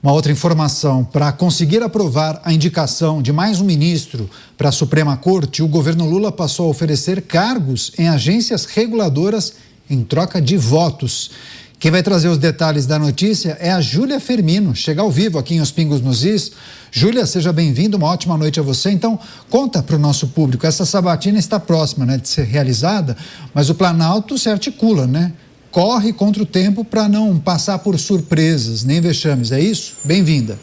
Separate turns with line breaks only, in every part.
Uma outra informação: para conseguir aprovar a indicação de mais um ministro para a Suprema Corte, o governo Lula passou a oferecer cargos em agências reguladoras em troca de votos. Quem vai trazer os detalhes da notícia é a Júlia Firmino, chega ao vivo aqui em Os Pingos nos Is. Júlia, seja bem-vinda, uma ótima noite a você. Então, conta para o nosso público, essa sabatina está próxima, né, de ser realizada, mas o Planalto se articula, né? Corre contra o tempo para não passar por surpresas, nem vexames, é isso? Bem-vinda.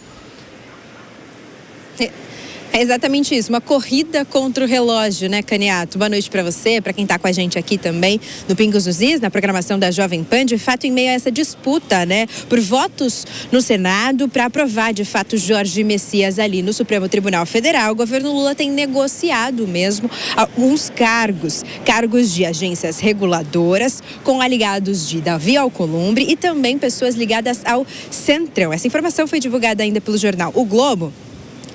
É exatamente isso, uma corrida contra o relógio, né, Caniato? Boa noite para você, para quem está com a gente aqui também no Pingos nos Is, na programação da Jovem Pan. De fato, em meio a essa disputa, né, por votos no Senado para aprovar, de fato, Jorge Messias ali no Supremo Tribunal Federal, o governo Lula tem negociado mesmo alguns cargos de agências reguladoras, com aliados de Davi Alcolumbre e também pessoas ligadas ao Centrão. Essa informação foi divulgada ainda pelo jornal O Globo.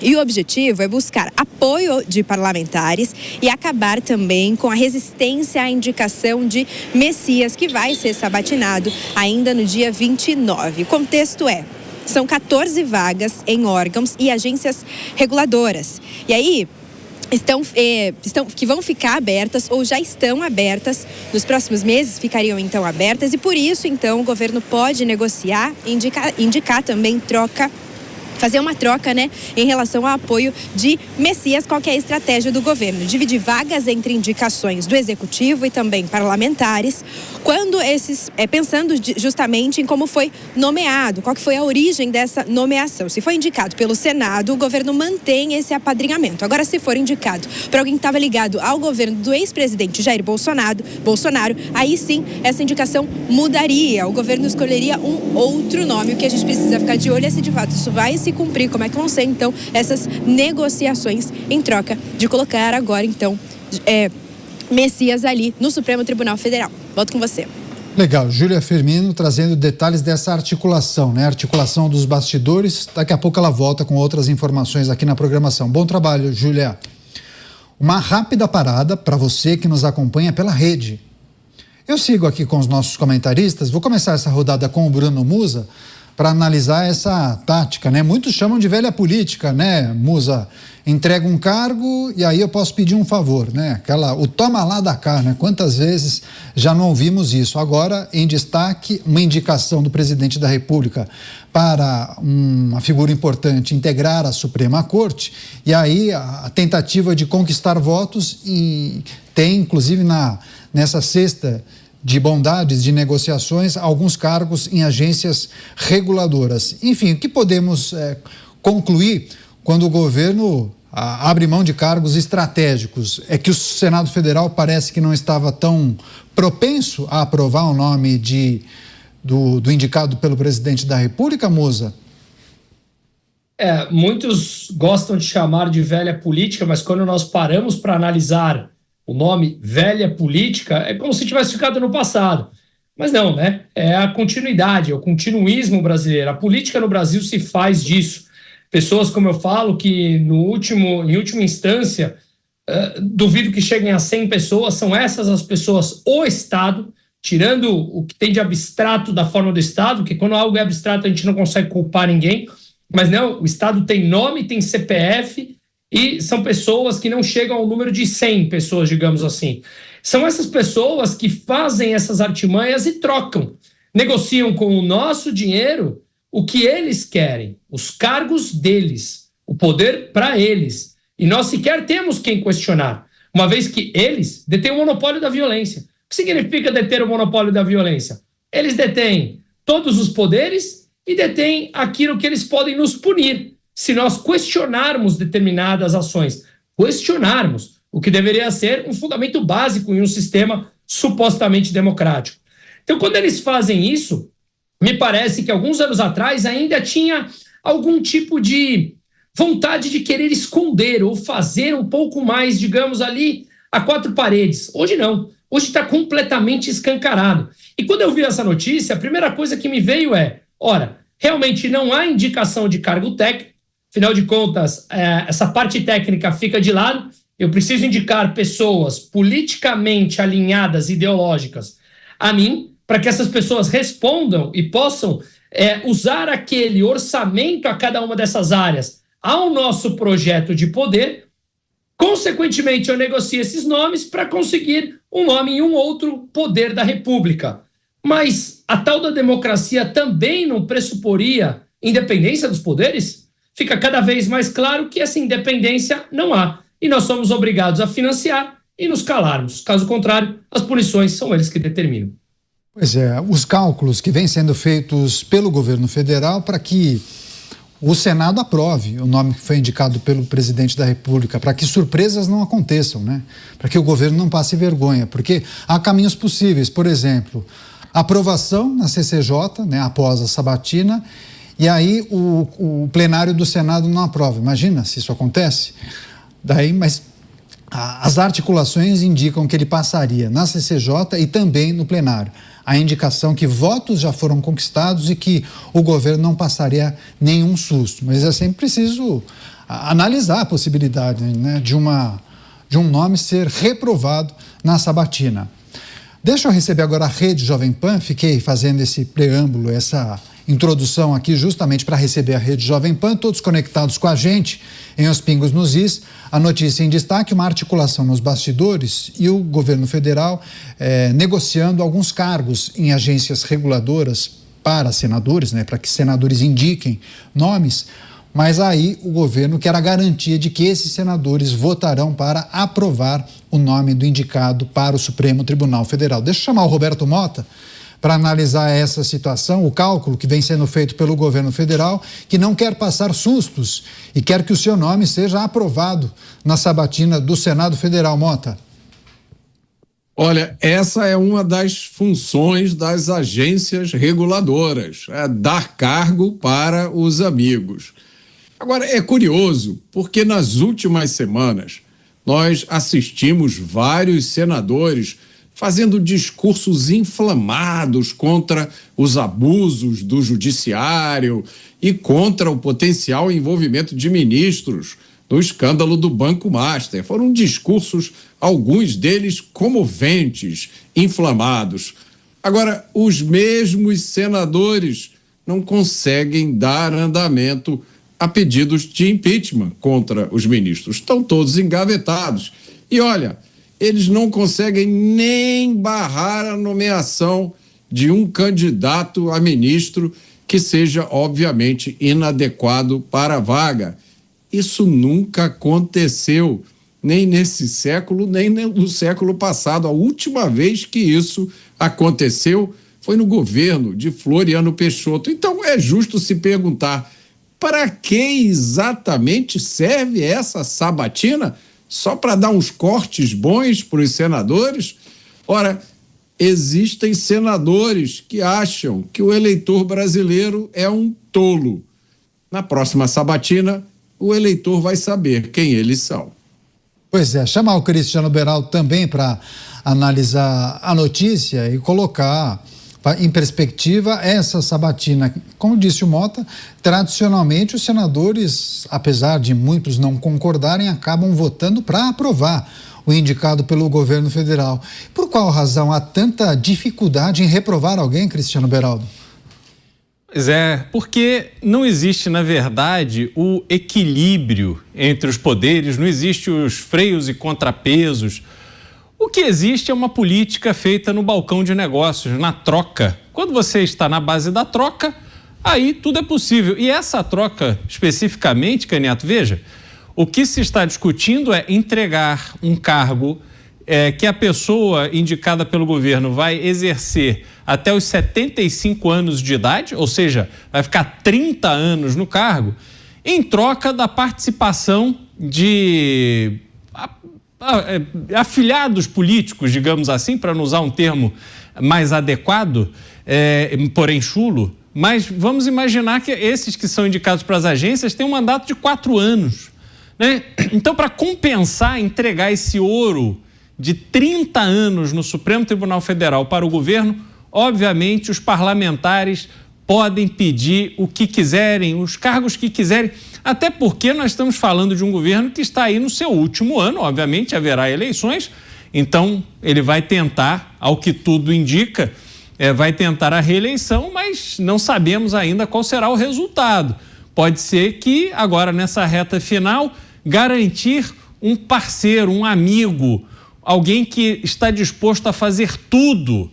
E o objetivo é buscar apoio de parlamentares e acabar também com a resistência à indicação de Messias, que vai ser sabatinado ainda no dia 29. O contexto são 14 vagas em órgãos e agências reguladoras. E aí, que vão ficar abertas ou já estão abertas, nos próximos meses ficariam então abertas, e por isso então o governo pode negociar, indicar também fazer uma troca, né, em relação ao apoio de Messias. Qual que é a estratégia do governo? Dividir vagas entre indicações do executivo e também parlamentares, pensando justamente em como foi nomeado, qual que foi a origem dessa nomeação. Se foi indicado pelo Senado, o governo mantém esse apadrinhamento. Agora, se for indicado para alguém que estava ligado ao governo do ex-presidente Jair Bolsonaro, aí sim, essa indicação mudaria. O governo escolheria um outro nome. O que a gente precisa ficar de olho é se de fato isso vai se cumprir, como é que vão ser então essas negociações em troca de colocar agora então Messias ali no Supremo Tribunal Federal. Volto com você.
Legal, Júlia Firmino trazendo detalhes dessa articulação, né? Articulação dos bastidores. Daqui a pouco ela volta com outras informações aqui na programação. Bom trabalho, Júlia. Uma rápida parada para você que nos acompanha pela rede. Eu sigo aqui com os nossos comentaristas, vou começar essa rodada com o Bruno Musa para analisar essa tática, né? Muitos chamam de velha política, né, Musa? Entrega um cargo e aí eu posso pedir um favor, né? O toma lá da cá, né? Quantas vezes já não ouvimos isso? Agora, em destaque, uma indicação do presidente da República para uma figura importante integrar a Suprema Corte, e aí a tentativa de conquistar votos, e tem, inclusive, nessa cesta de bondades, de negociações, alguns cargos em agências reguladoras. Enfim, o que podemos concluir quando o governo abre mão de cargos estratégicos? É que o Senado Federal parece que não estava tão propenso a aprovar o nome do indicado pelo presidente da República, Musa?
Muitos gostam de chamar de velha política, mas quando nós paramos para analisar o nome velha política, é como se tivesse ficado no passado. Mas não, né? É a continuidade, é o continuismo brasileiro. A política no Brasil se faz disso. Pessoas, como eu falo, que em última instância, duvido que cheguem a 100 pessoas, são essas as pessoas, o Estado, tirando o que tem de abstrato da forma do Estado, que quando algo é abstrato a gente não consegue culpar ninguém, mas não, o Estado tem nome, tem CPF, e são pessoas que não chegam ao número de 100 pessoas, digamos assim. São essas pessoas que fazem essas artimanhas e trocam, negociam com o nosso dinheiro o que eles querem, os cargos deles, o poder para eles. E nós sequer temos quem questionar, uma vez que eles detêm o monopólio da violência. O que significa deter o monopólio da violência? Eles detêm todos os poderes e detêm aquilo que eles podem nos punir se nós questionarmos determinadas ações. Questionarmos o que deveria ser um fundamento básico em um sistema supostamente democrático. Então, quando eles fazem isso, me parece que alguns anos atrás ainda tinha algum tipo de vontade de querer esconder ou fazer um pouco mais, digamos, ali a quatro paredes. Hoje não. Hoje está completamente escancarado. E quando eu vi essa notícia, a primeira coisa que me veio realmente não há indicação de cargo técnico. Afinal de contas, essa parte técnica fica de lado. Eu preciso indicar pessoas politicamente alinhadas, ideológicas, a mim, para que essas pessoas respondam e possam usar aquele orçamento a cada uma dessas áreas ao nosso projeto de poder. Consequentemente, eu negocio esses nomes para conseguir um nome em um outro poder da República. Mas a tal da democracia também não pressuporia independência dos poderes? Fica cada vez mais claro que essa independência não há. E nós somos obrigados a financiar e nos calarmos. Caso contrário, as punições são eles que determinam.
Pois é, os cálculos que vêm sendo feitos pelo governo federal para que o Senado aprove o nome que foi indicado pelo presidente da República, para que surpresas não aconteçam, né? Para que o governo não passe vergonha, porque há caminhos possíveis, por exemplo, aprovação na CCJ, né, após a sabatina, e aí o plenário do Senado não aprova. Imagina se isso acontece. Mas as articulações indicam que ele passaria na CCJ e também no plenário. A indicação que votos já foram conquistados e que o governo não passaria nenhum susto. Mas é sempre preciso analisar a possibilidade, né, de um nome ser reprovado na sabatina. Deixa eu receber agora a Rede Jovem Pan. Fiquei fazendo esse preâmbulo, essa introdução aqui justamente para receber a Rede Jovem Pan, todos conectados com a gente em Os Pingos nos Is. A notícia em destaque, uma articulação nos bastidores e o governo federal negociando alguns cargos em agências reguladoras para senadores, né, para que senadores indiquem nomes, mas aí o governo quer a garantia de que esses senadores votarão para aprovar o nome do indicado para o Supremo Tribunal Federal. Deixa eu chamar o Roberto Mota para analisar essa situação, o cálculo que vem sendo feito pelo governo federal, que não quer passar sustos e quer que o seu nome seja aprovado na sabatina do Senado Federal. Mota.
Olha, essa é uma das funções das agências reguladoras, dar cargo para os amigos. Agora, é curioso, porque nas últimas semanas nós assistimos vários senadores fazendo discursos inflamados contra os abusos do judiciário e contra o potencial envolvimento de ministros no escândalo do Banco Master. Foram discursos, alguns deles comoventes, inflamados. Agora, os mesmos senadores não conseguem dar andamento a pedidos de impeachment contra os ministros. Estão todos engavetados. E olha, eles não conseguem nem barrar a nomeação de um candidato a ministro que seja, obviamente, inadequado para a vaga. Isso nunca aconteceu, nem nesse século, nem no século passado. A última vez que isso aconteceu foi no governo de Floriano Peixoto. Então, é justo se perguntar, para que exatamente serve essa sabatina? Só para dar uns cortes bons para os senadores? Ora, existem senadores que acham que o eleitor brasileiro é um tolo. Na próxima sabatina, o eleitor vai saber quem eles são.
Pois é, chamar o Cristiano Beraldo também para analisar a notícia e colocar em perspectiva essa sabatina. Como disse o Mota, tradicionalmente os senadores, apesar de muitos não concordarem, acabam votando para aprovar o indicado pelo governo federal. Por qual razão há tanta dificuldade em reprovar alguém, Cristiano Beraldo?
Pois é, porque não existe, na verdade, o equilíbrio entre os poderes, não existe os freios e contrapesos. O que existe é uma política feita no balcão de negócios, na troca. Quando você está na base da troca, aí tudo é possível. E essa troca, especificamente, Caniato, veja, o que se está discutindo é entregar um cargo que a pessoa indicada pelo governo vai exercer até os 75 anos de idade, ou seja, vai ficar 30 anos no cargo, em troca da participação de afiliados políticos, digamos assim, para não usar um termo mais adequado, porém chulo, mas vamos imaginar que esses que são indicados para as agências têm um mandato de 4 anos, né? Então, para compensar, entregar esse ouro de 30 anos no Supremo Tribunal Federal para o governo, obviamente os parlamentares podem pedir o que quiserem, os cargos que quiserem, até porque nós estamos falando de um governo que está aí no seu último ano, obviamente haverá eleições, então ele vai tentar, ao que tudo indica, vai tentar a reeleição, mas não sabemos ainda qual será o resultado. Pode ser que agora nessa reta final garantir um parceiro, um amigo, alguém que está disposto a fazer tudo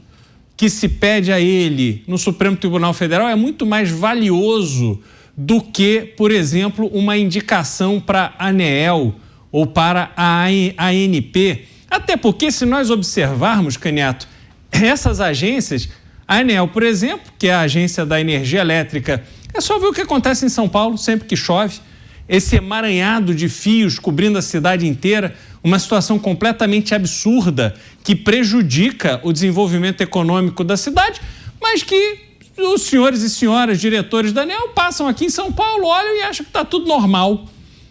que se pede a ele no Supremo Tribunal Federal é muito mais valioso do que, por exemplo, uma indicação para a ANEEL ou para a ANP. Até porque, se nós observarmos, Caniato, essas agências, a ANEEL, por exemplo, que é a Agência da Energia Elétrica, é só ver o que acontece em São Paulo sempre que chove. Esse emaranhado de fios cobrindo a cidade inteira, uma situação completamente absurda que prejudica o desenvolvimento econômico da cidade, mas que os senhores e senhoras diretores da ANEEL passam aqui em São Paulo, olham e acham que está tudo normal.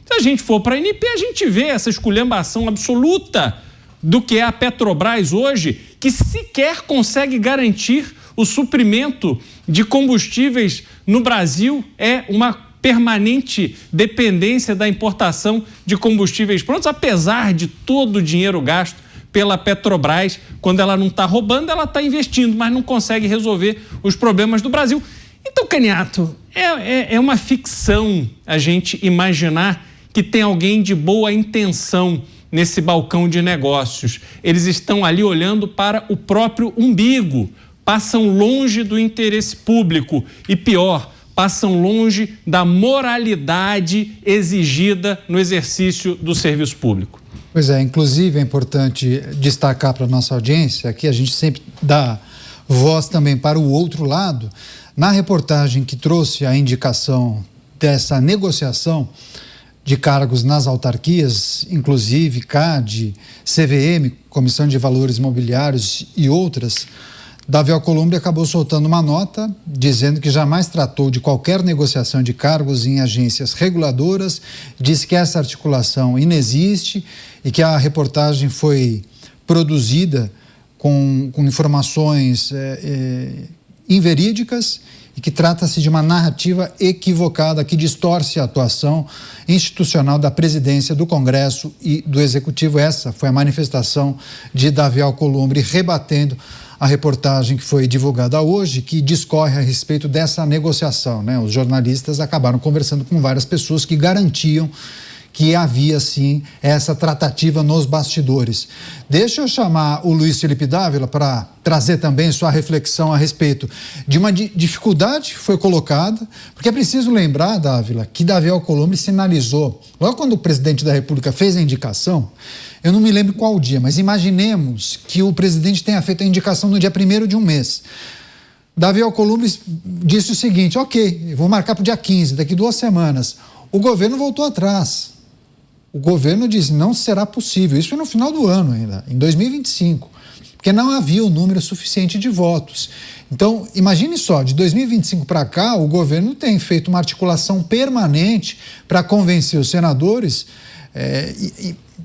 Se a gente for para a ANP, a gente vê essa esculhambação absoluta do que é a Petrobras hoje, que sequer consegue garantir o suprimento de combustíveis no Brasil, é uma permanente dependência da importação de combustíveis prontos, apesar de todo o dinheiro gasto pela Petrobras. Quando ela não está roubando, ela está investindo, mas não consegue resolver os problemas do Brasil. Então, Caniato, é uma ficção a gente imaginar que tem alguém de boa intenção nesse balcão de negócios. Eles estão ali olhando para o próprio umbigo, passam longe do interesse público e, pior, passam longe da moralidade exigida no exercício do serviço público.
Pois é, inclusive é importante destacar para a nossa audiência que a gente sempre dá voz também para o outro lado. Na reportagem que trouxe a indicação dessa negociação de cargos nas autarquias, inclusive CAD, CVM, Comissão de Valores Imobiliários e outras, Davi Alcolumbre acabou soltando uma nota dizendo que jamais tratou de qualquer negociação de cargos em agências reguladoras, disse que essa articulação inexiste e que a reportagem foi produzida com informações inverídicas e que trata-se de uma narrativa equivocada que distorce a atuação institucional da presidência do Congresso e do Executivo. Essa foi a manifestação de Davi Alcolumbre rebatendo a reportagem que foi divulgada hoje, que discorre a respeito dessa negociação, né? Os jornalistas acabaram conversando com várias pessoas que garantiam que havia, sim, essa tratativa nos bastidores. Deixa eu chamar o Luiz Felipe Dávila para trazer também sua reflexão a respeito de uma dificuldade que foi colocada, porque é preciso lembrar, Dávila, que Davi Alcolumbre sinalizou, logo quando o presidente da República fez a indicação, eu não me lembro qual dia, mas imaginemos que o presidente tenha feito a indicação no dia 1º de um mês. Davi Alcolumbre disse o seguinte: ok, vou marcar para o dia 15, daqui 2 semanas. O governo voltou atrás. O governo disse, não será possível. Isso foi no final do ano ainda, em 2025, porque não havia o número suficiente de votos. Então, imagine só, de 2025 para cá, o governo tem feito uma articulação permanente para convencer os senadores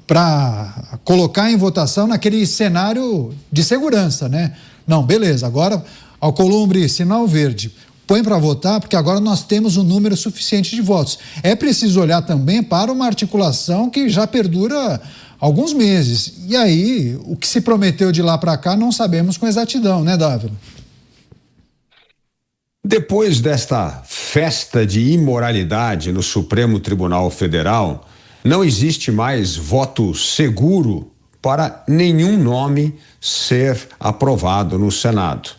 para colocar em votação naquele cenário de segurança, né? Não, beleza, agora Alcolumbre, sinal verde, põe para votar, porque agora nós temos um número suficiente de votos. É preciso olhar também para uma articulação que já perdura alguns meses. E aí, o que se prometeu de lá para cá, não sabemos com exatidão, né, Dávila?
Depois desta festa de imoralidade no Supremo Tribunal Federal, não existe mais voto seguro para nenhum nome ser aprovado no Senado.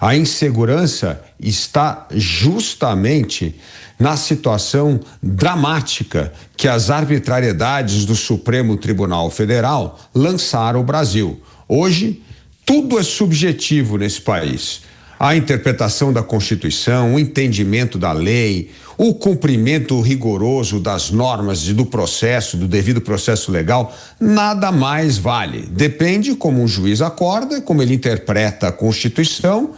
A insegurança está justamente na situação dramática que as arbitrariedades do Supremo Tribunal Federal lançaram o Brasil. Hoje, tudo é subjetivo nesse país. A interpretação da Constituição, o entendimento da lei, o cumprimento rigoroso das normas e do processo, do devido processo legal, nada mais vale. Depende como um juiz acorda, como ele interpreta a Constituição,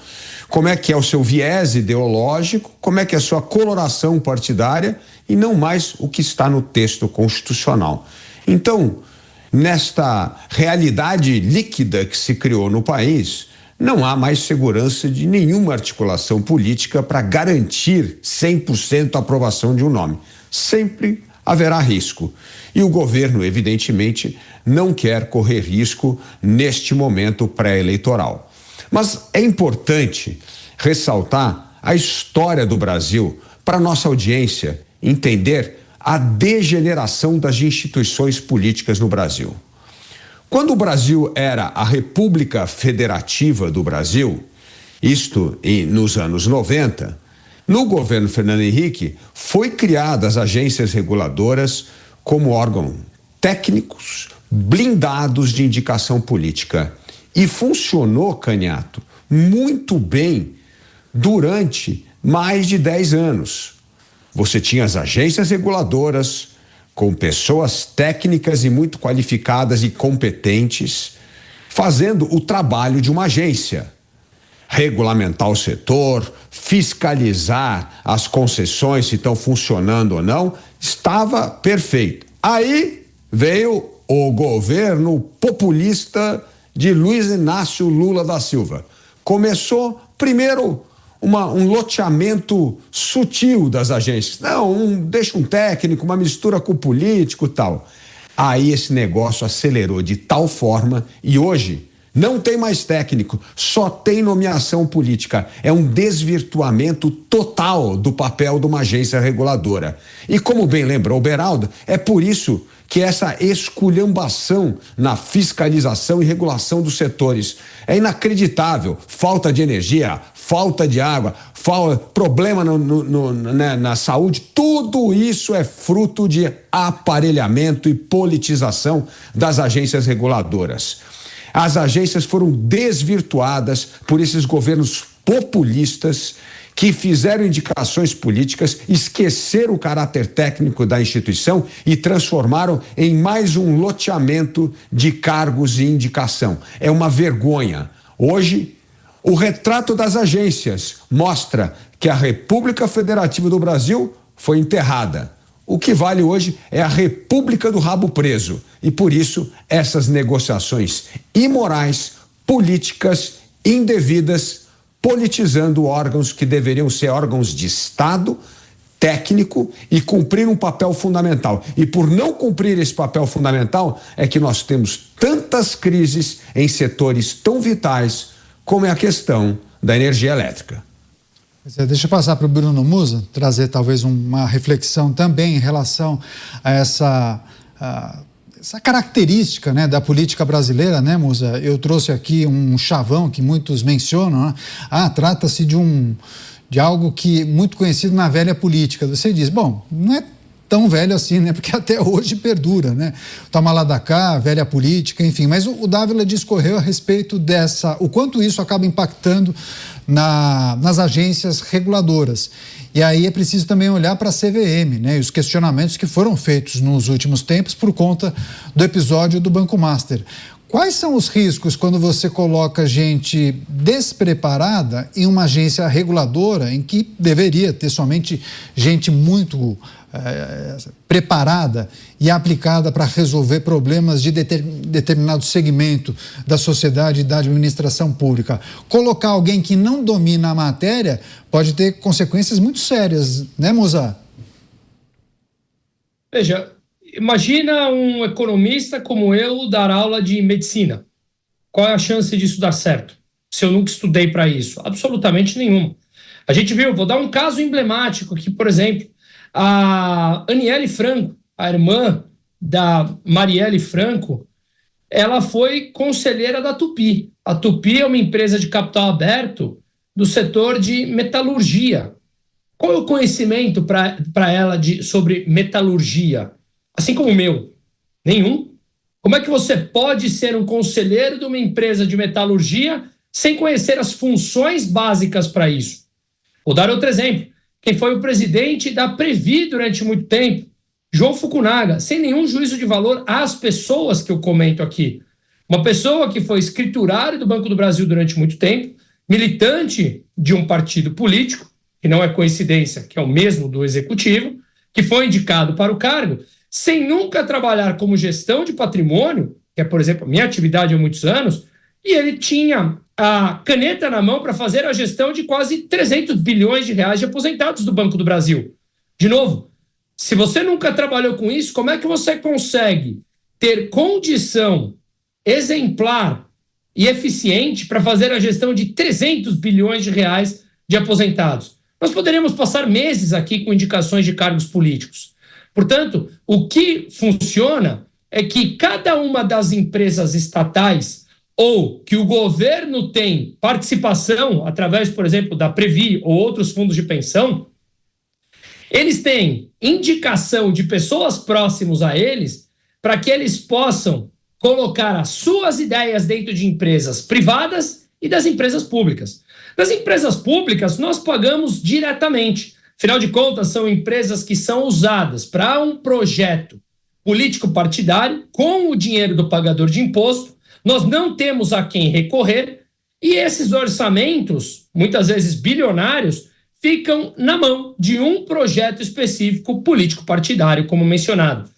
como é que é o seu viés ideológico, como é que é a sua coloração partidária e não mais o que está no texto constitucional. Então, nesta realidade líquida que se criou no país, não há mais segurança de nenhuma articulação política para garantir 100% a aprovação de um nome. Sempre haverá risco. E o governo, evidentemente, não quer correr risco neste momento pré-eleitoral. Mas é importante ressaltar a história do Brasil para nossa audiência entender a degeneração das instituições políticas no Brasil. Quando o Brasil era a República Federativa do Brasil, isto nos anos 90, no governo Fernando Henrique, foi criadas agências reguladoras como órgãos técnicos blindados de indicação política. E funcionou, Caniato, muito bem durante mais de 10 anos. Você tinha as agências reguladoras com pessoas técnicas e muito qualificadas e competentes, fazendo o trabalho de uma agência. Regulamentar o setor, fiscalizar as concessões, se estão funcionando ou não, estava perfeito. Aí veio o governo populista de Luiz Inácio Lula da Silva. Começou, primeiro, um loteamento sutil das agências. Não, deixa um técnico, uma mistura com o político e tal. Aí esse negócio acelerou de tal forma e hoje não tem mais técnico, só tem nomeação política. É um desvirtuamento total do papel de uma agência reguladora. E como bem lembrou o Beraldo, é por isso que essa esculhambação na fiscalização e regulação dos setores é inacreditável. Falta de energia, falta de água, problema na saúde, tudo isso é fruto de aparelhamento e politização das agências reguladoras. As agências foram desvirtuadas por esses governos populistas que fizeram indicações políticas, esqueceram o caráter técnico da instituição e transformaram em mais um loteamento de cargos e indicação. É uma vergonha. Hoje, o retrato das agências mostra que a República Federativa do Brasil foi enterrada. O que vale hoje é a República do Rabo Preso. E por isso, essas negociações imorais, políticas, indevidas, politizando órgãos que deveriam ser órgãos de Estado, técnico e cumprir um papel fundamental. E por não cumprir esse papel fundamental é que nós temos tantas crises em setores tão vitais como é a questão da energia elétrica.
Deixa eu passar para o Bruno Musa, trazer talvez uma reflexão também em relação a essa característica, né, da política brasileira, né, Musa? Eu trouxe aqui um chavão que muitos mencionam, né? Trata-se de algo que muito conhecido na velha política. Você diz, bom, não é tão velho assim, né? Porque até hoje perdura, né? Toma lá da cá, velha política, enfim. Mas o Dávila discorreu a respeito o quanto isso acaba impactando nas agências reguladoras. E aí é preciso também olhar para a CVM, né? E os questionamentos que foram feitos nos últimos tempos por conta do episódio do Banco Master. Quais são os riscos quando você coloca gente despreparada em uma agência reguladora em que deveria ter somente gente muito preparada e aplicada para resolver problemas de determinado segmento da sociedade e da administração pública? Colocar alguém que não domina a matéria pode ter consequências muito sérias, né, Musa?
Veja, imagina um economista como eu dar aula de medicina. Qual é a chance disso dar certo? Se eu nunca estudei para isso? Absolutamente nenhuma. A gente viu, vou dar um caso emblemático aqui, por exemplo, a Aniele Franco, a irmã da Marielle Franco, ela foi conselheira da Tupi. A Tupi é uma empresa de capital aberto do setor de metalurgia. Qual é o conhecimento para ela sobre metalurgia? Assim como o meu, nenhum. Como é que você pode ser um conselheiro de uma empresa de metalurgia sem conhecer as funções básicas para isso? Vou dar outro exemplo. Quem foi o presidente da Previ durante muito tempo, João Fukunaga, sem nenhum juízo de valor às pessoas que eu comento aqui. Uma pessoa que foi escriturário do Banco do Brasil durante muito tempo, militante de um partido político, que não é coincidência, que é o mesmo do executivo, que foi indicado para o cargo, sem nunca trabalhar como gestão de patrimônio, que é, por exemplo, a minha atividade há muitos anos, e ele tinha a caneta na mão para fazer a gestão de quase 300 bilhões de reais de aposentados do Banco do Brasil. De novo, se você nunca trabalhou com isso, como é que você consegue ter condição exemplar e eficiente para fazer a gestão de 300 bilhões de reais de aposentados. Nós poderíamos passar meses aqui com indicações de cargos políticos. Portanto, o que funciona é que cada uma das empresas estatais ou que o governo tem participação através, por exemplo, da Previ ou outros fundos de pensão, eles têm indicação de pessoas próximas a eles para que eles possam colocar as suas ideias dentro de empresas privadas e das empresas públicas. Nas empresas públicas, nós pagamos diretamente. Afinal de contas, são empresas que são usadas para um projeto político-partidário com o dinheiro do pagador de imposto. Nós não temos a quem recorrer e esses orçamentos, muitas vezes bilionários, ficam na mão de um projeto específico político-partidário, como mencionado.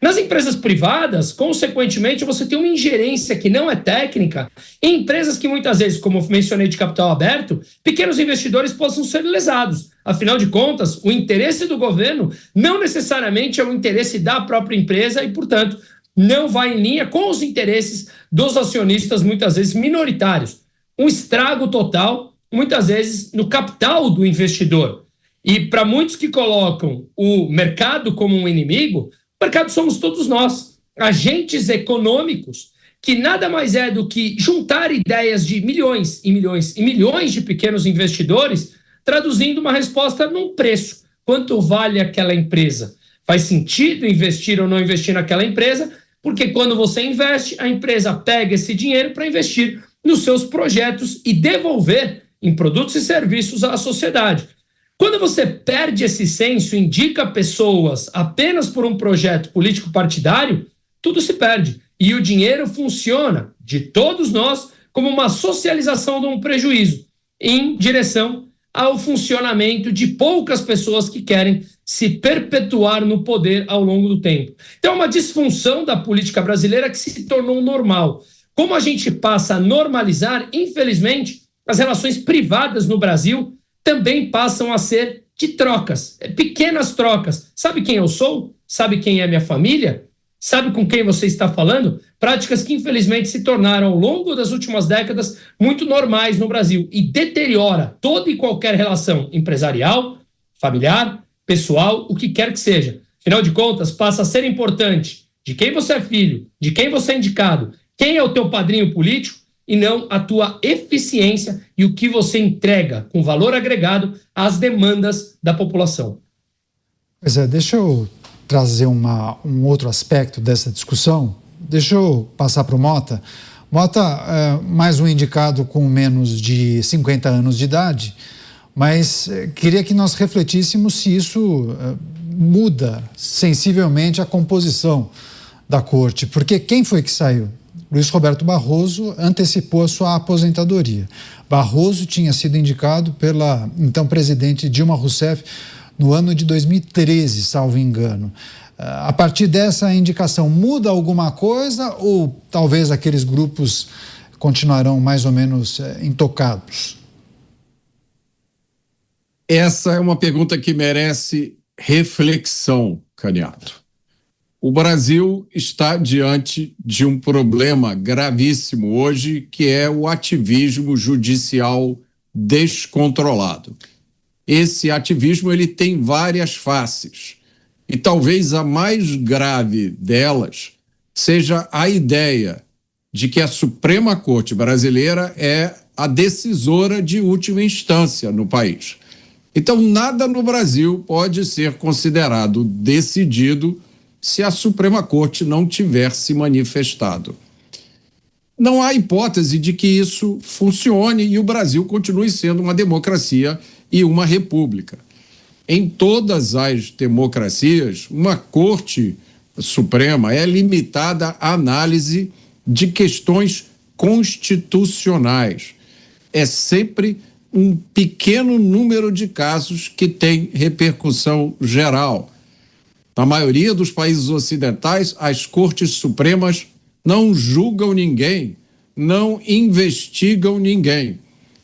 Nas empresas privadas, consequentemente, você tem uma ingerência que não é técnica em empresas que muitas vezes, como eu mencionei de capital aberto, pequenos investidores possam ser lesados. Afinal de contas, o interesse do governo não necessariamente é o interesse da própria empresa e, portanto, não vai em linha com os interesses dos acionistas, muitas vezes minoritários. Um estrago total, muitas vezes, no capital do investidor. E para muitos que colocam o mercado como um inimigo, o mercado somos todos nós, agentes econômicos, que nada mais é do que juntar ideias de milhões e milhões e milhões de pequenos investidores, traduzindo uma resposta num preço. Quanto vale aquela empresa? Faz sentido investir ou não investir naquela empresa? Porque quando você investe, a empresa pega esse dinheiro para investir nos seus projetos e devolver em produtos e serviços à sociedade. Quando você perde esse senso, indica pessoas apenas por um projeto político-partidário, tudo se perde. E o dinheiro funciona, de todos nós, como uma socialização de um prejuízo, em direção ao funcionamento de poucas pessoas que querem se perpetuar no poder ao longo do tempo. Então, é uma disfunção da política brasileira que se tornou normal. Como a gente passa a normalizar, infelizmente, as relações privadas no Brasil também passam a ser de trocas, pequenas trocas. Sabe quem eu sou? Sabe quem é minha família? Sabe com quem você está falando? Práticas que, infelizmente, se tornaram, ao longo das últimas décadas, muito normais no Brasil e deteriora toda e qualquer relação empresarial, familiar, pessoal, o que quer que seja. Afinal de contas, passa a ser importante de quem você é filho, de quem você é indicado, quem é o teu padrinho político, e não a tua eficiência e o que você entrega com valor agregado às demandas da população.
Pois é, deixa eu trazer um outro aspecto dessa discussão. Deixa eu passar para o Mota. Mota, mais um indicado com menos de 50 anos de idade, mas queria que nós refletíssemos se isso muda sensivelmente a composição da corte, porque quem foi que saiu? Luiz Roberto Barroso antecipou a sua aposentadoria. Barroso tinha sido indicado pela então presidente Dilma Rousseff no ano de 2013, salvo engano. A partir dessa indicação, muda alguma coisa ou talvez aqueles grupos continuarão mais ou menos intocados?
Essa é uma pergunta que merece reflexão, Caniato. O Brasil está diante de um problema gravíssimo hoje, que é o ativismo judicial descontrolado. Esse ativismo ele tem várias faces e talvez a mais grave delas seja a ideia de que a Suprema Corte Brasileira é a decisora de última instância no país. Então, nada no Brasil pode ser considerado decidido se a Suprema Corte não tiver se manifestado. Não há hipótese de que isso funcione e o Brasil continue sendo uma democracia e uma república. Em todas as democracias, uma Corte Suprema é limitada à análise de questões constitucionais. É sempre um pequeno número de casos que tem repercussão geral. Na maioria dos países ocidentais, as Cortes Supremas não julgam ninguém, não investigam ninguém.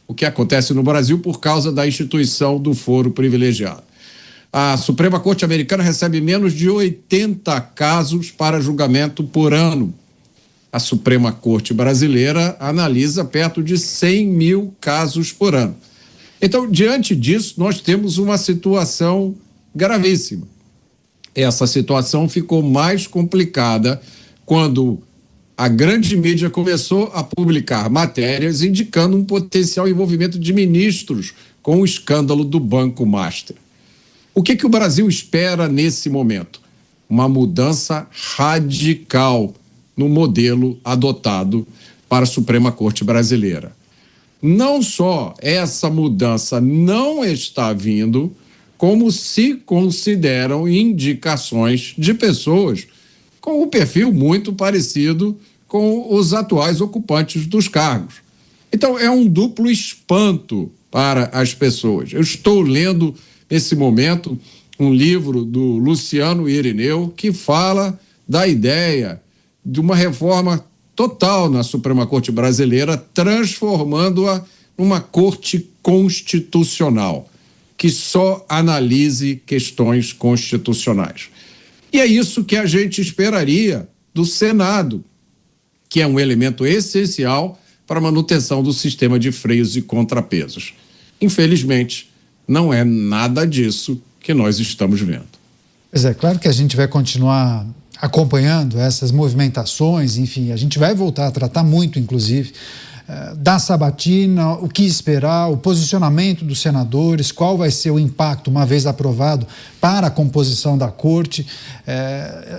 O que acontece no Brasil por causa da instituição do foro privilegiado. A Suprema Corte Americana recebe menos de 80 casos para julgamento por ano. A Suprema Corte Brasileira analisa perto de 100 mil casos por ano. Então, diante disso, nós temos uma situação gravíssima. Essa situação ficou mais complicada quando a grande mídia começou a publicar matérias indicando um potencial envolvimento de ministros com o escândalo do Banco Master. O que o Brasil espera nesse momento? Uma mudança radical no modelo adotado para a Suprema Corte Brasileira. Não só essa mudança não está vindo, como se consideram indicações de pessoas com um perfil muito parecido com os atuais ocupantes dos cargos. Então, é um duplo espanto para as pessoas. Eu estou lendo, nesse momento, um livro do Luciano Irineu que fala da ideia de uma reforma total na Suprema Corte Brasileira, transformando-a numa corte constitucional, que só analise questões constitucionais. E é isso que a gente esperaria do Senado, que é um elemento essencial para a manutenção do sistema de freios e contrapesos. Infelizmente, não é nada disso que nós estamos vendo.
Pois é, claro que a gente vai continuar acompanhando essas movimentações, enfim, a gente vai voltar a tratar muito, inclusive, da sabatina, o que esperar, o posicionamento dos senadores, qual vai ser o impacto, uma vez aprovado, para a composição da corte.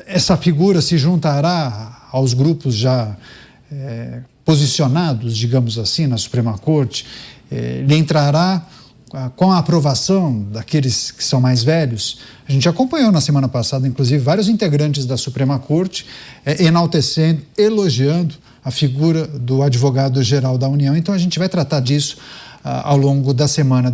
Essa figura se juntará aos grupos já posicionados, digamos assim, na Suprema Corte. Ele entrará com a aprovação daqueles que são mais velhos. A gente acompanhou na semana passada, inclusive, vários integrantes da Suprema Corte enaltecendo, elogiando a figura do advogado-geral da União. Então, a gente vai tratar disso ao longo da semana.